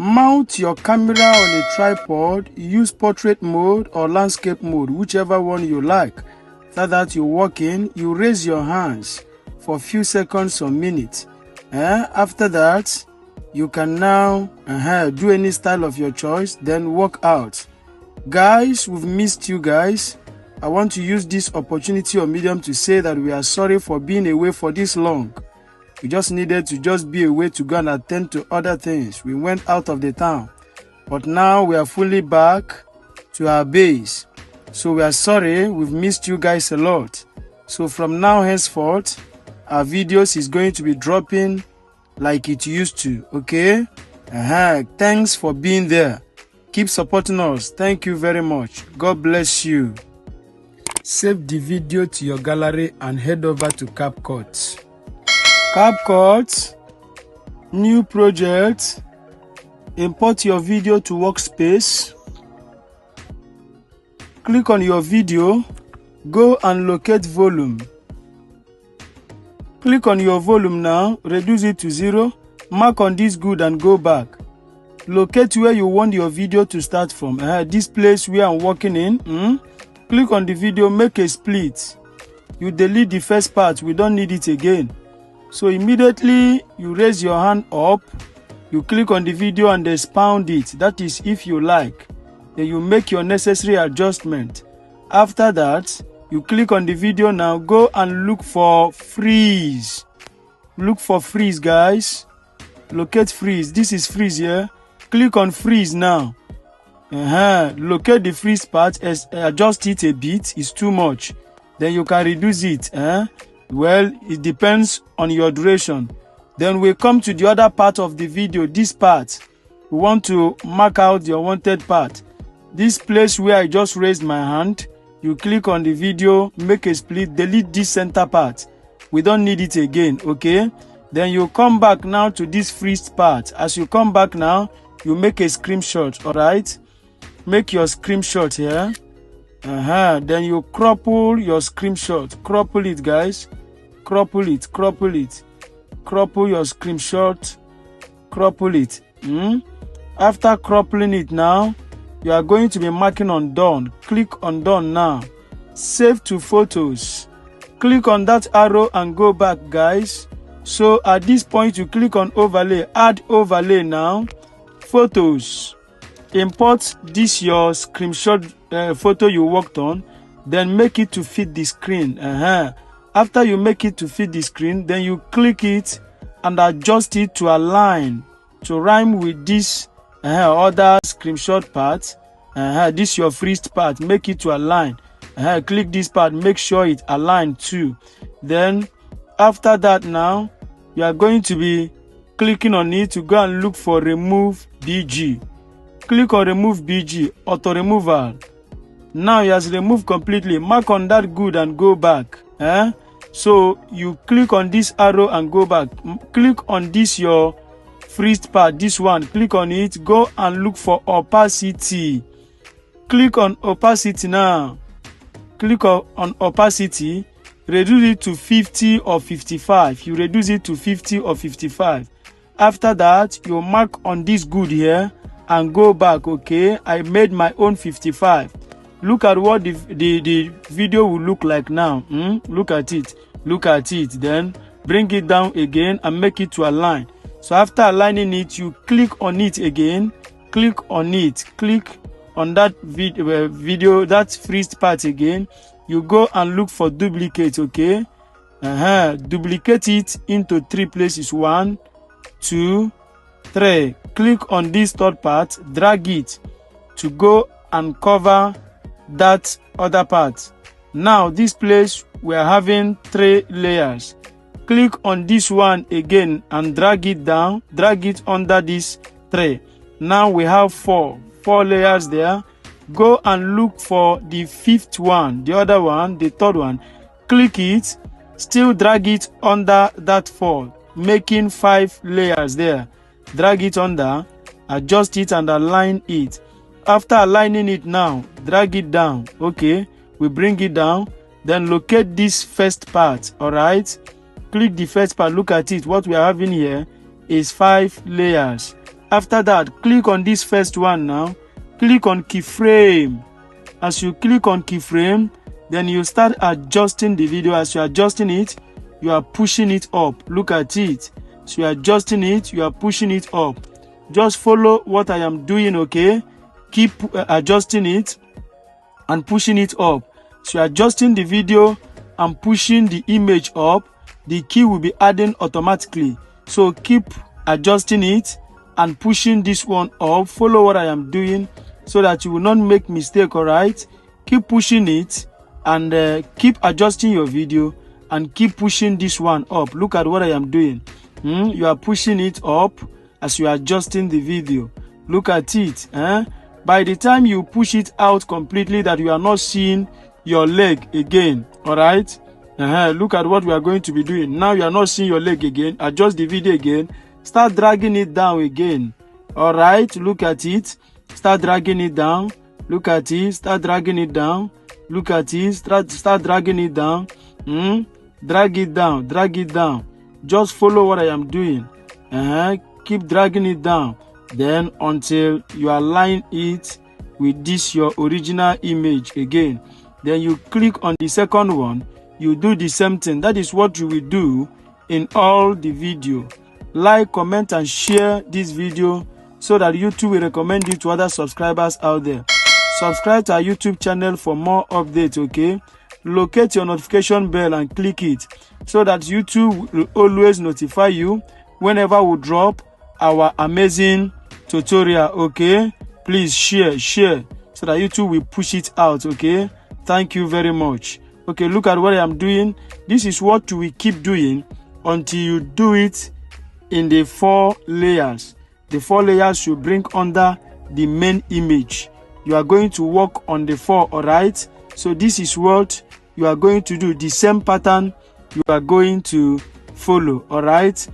Mount your camera on a tripod, use portrait mode or landscape mode, whichever one you like. After that, you walk in, you raise your hands for a few seconds or minutes. After that, you can now do any style of your choice, then walk out. Guys, we've missed you guys. I want to use this opportunity or medium to say that we are sorry for being away for this long. We just needed to just be away to go and attend to other things. We went out of the town. But now we are fully back to our base. So we are sorry, we've missed you guys a lot. So from now henceforth, our videos is going to be dropping like it used to, okay? Thanks for being there. Keep supporting us. Thank you very much. God bless you. Save the video to your gallery and head over to CapCut. CapCut, new project, import your video to workspace. Click on your video, go and locate volume. Click on your volume now, reduce it to 0, mark on this good and go back. Locate where you want your video to start from. This place where I'm working in. Click on the video, make a split. You delete the first part, we don't need it again. So immediately you raise your hand up, you click on the video and expound it. That is if you like. Then you make your necessary adjustment. After that, you click on the video now, go and look for freeze. Look for freeze, guys. Locate freeze. This is freeze here. Click on freeze now. Locate the freeze part, adjust it a bit, it's too much. Then you can reduce it. Well, it depends on your duration. Then we come to the other part of the video, this part. We want to mark out your wanted part. This place where I just raised my hand, you click on the video, make a split, delete this center part. We don't need it again, okay? Then you come back now to this freeze part. As you come back now, you make a screenshot, alright? Make your screenshot here. Then you cropple your screenshot. Cropple it, guys. Cropple it. Cropple your screenshot. Cropple it. After croppling it now, you are going to be marking on done. Click on done now. Save to photos. Click on that arrow and go back, guys. So at this point, you click on overlay. Add overlay now. Photos. Import this your screenshot photo you worked on, then make it to fit the screen. After you make it to fit the screen, then you click it and adjust it to align, to rhyme with this other screenshot part. This your freezed part, make it to align. Click this part, make sure it align too. Then after that now, you are going to be clicking on it to go and look for remove BG. Click on remove BG, auto removal. Now it has removed completely. Mark on that good and go back. So you click on this arrow and go back. Click on this your freezed part, this one. Click on it, go and look for opacity. Click on opacity now. Click on opacity. Reduce it to 50 or 55. You reduce it to 50 or 55. After that, you mark on this good here and go back, okay? I made my own 55. Look at what the video will look like now. Look at it. Look at it. Then bring it down again and make it to align. So after aligning it, you click on it again. Click on it. Click on that video, that freezed part again. You go and look for duplicate, okay? Duplicate it into 3 places. 1, 2, 3. Click on this third part, drag it to go and cover that other part. Now this place we are having 3 layers. Click on this one again and drag it down, drag it under this 3. Now we have 4 layers there. Go and look for the 5th one, the other one, the 3rd one. Click it, still drag it under that 4, making 5 layers there. Drag it under, adjust it and align it. After aligning it now, drag it down. Okay, we bring it down, then locate this first part. All right, click the first part, look at it. What we are having here is 5 layers. After that, click on this first one now. Click on keyframe. As you click on keyframe, then you start adjusting the video. As you are adjusting it, you are pushing it up. Look at it. So you are adjusting it, you are pushing it up. Just follow what I am doing, okay? Keep adjusting it and pushing it up. So you are adjusting the video and pushing the image up. The key will be adding automatically. So keep adjusting it and pushing this one up. Follow what I am doing so that you will not make mistake, all right? Keep pushing it and keep adjusting your video and keep pushing this one up. Look at what I am doing. You are pushing it up as you are adjusting the video. Look at it. By the time you push it out completely, that you are not seeing your leg again, all right? Look at what we are going to be doing. Now you are not seeing your leg again. Adjust the video again. Start dragging it down again. All right, look at it. Start dragging it down. Look at it. Start dragging it down. Look at it. Start dragging it down. Drag it down. Drag it down. Just follow what I am doing. Keep dragging it down. Then until you align it with this your original image again. Then you click on the second one. You do the same thing. That is what you will do in all the video. Like, comment and share this video so that YouTube will recommend it to other subscribers out there. Subscribe to our YouTube channel for more updates, okay? Locate your notification bell and click it so that YouTube will always notify you whenever we drop our amazing tutorial, okay? Please share so that YouTube will push it out, okay? Thank you very much. Okay, look at what I am doing. This is what you will keep doing until you do it in the 4 layers. The 4 layers should bring under the main image. You are going to work on the 4, all right? So this is what you are going to do. The same pattern you are going to follow, all right?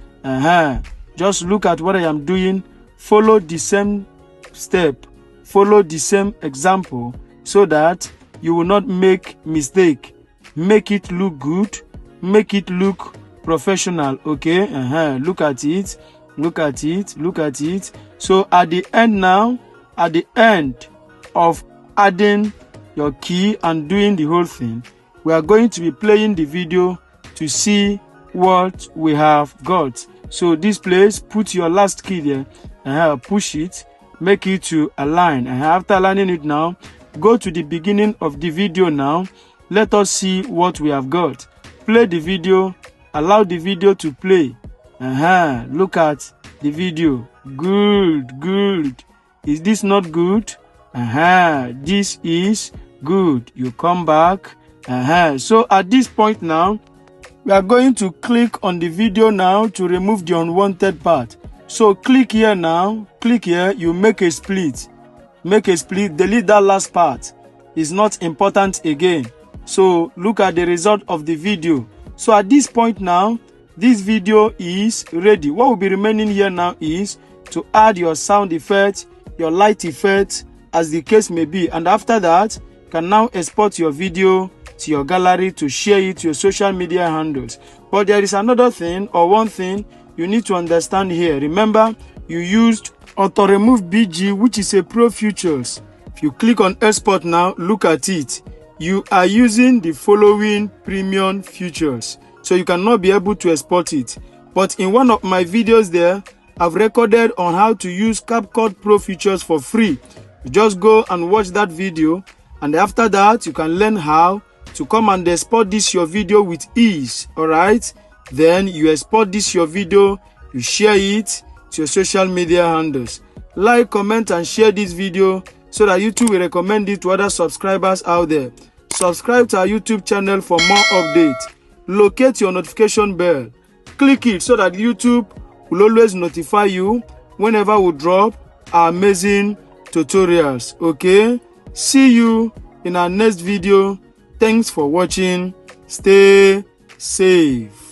Just look at what I am doing. Follow the same step. Follow the same example so that you will not make mistake. Make it look good. Make it look professional, okay? Look at it. Look at it. Look at it. So at the end now, at the end of adding your key and doing the whole thing, we are going to be playing the video to see what we have got. So this place, put your last key there, push it, make it to align. After aligning it now, go to the beginning of the video now. Let us see what we have got. Play the video, allow the video to play. Look at the video. Good. Is this not good? This is good. You come back. So at this point now, we are going to click on the video now to remove the unwanted part. So click here now. Click here. You make a split. Make a split. Delete that last part. It's not important again. So look at the result of the video. So at this point now, this video is ready. What will be remaining here now is to add your sound effect, your light effect, as the case may be. And after that, you can now export your video to your gallery to share it to your social media handles. But there is another thing, or one thing you need to understand here. Remember, you used Auto Remove BG, which is a pro features. If you click on export now, look at it. You are using the following premium features, so you cannot be able to export it. But in one of my videos there, I've recorded on how to use CapCut Pro features for free. You just go and watch that video, and after that, you can learn how to come and export this your video with ease, all right? Then you export this your video, you share it to your social media handles. Like, comment, and share this video so that YouTube will recommend it to other subscribers out there. Subscribe to our YouTube channel for more updates. Locate your notification bell. Click it so that YouTube will always notify you whenever we drop our amazing tutorials, okay? See you in our next video. Thanks for watching. Stay safe.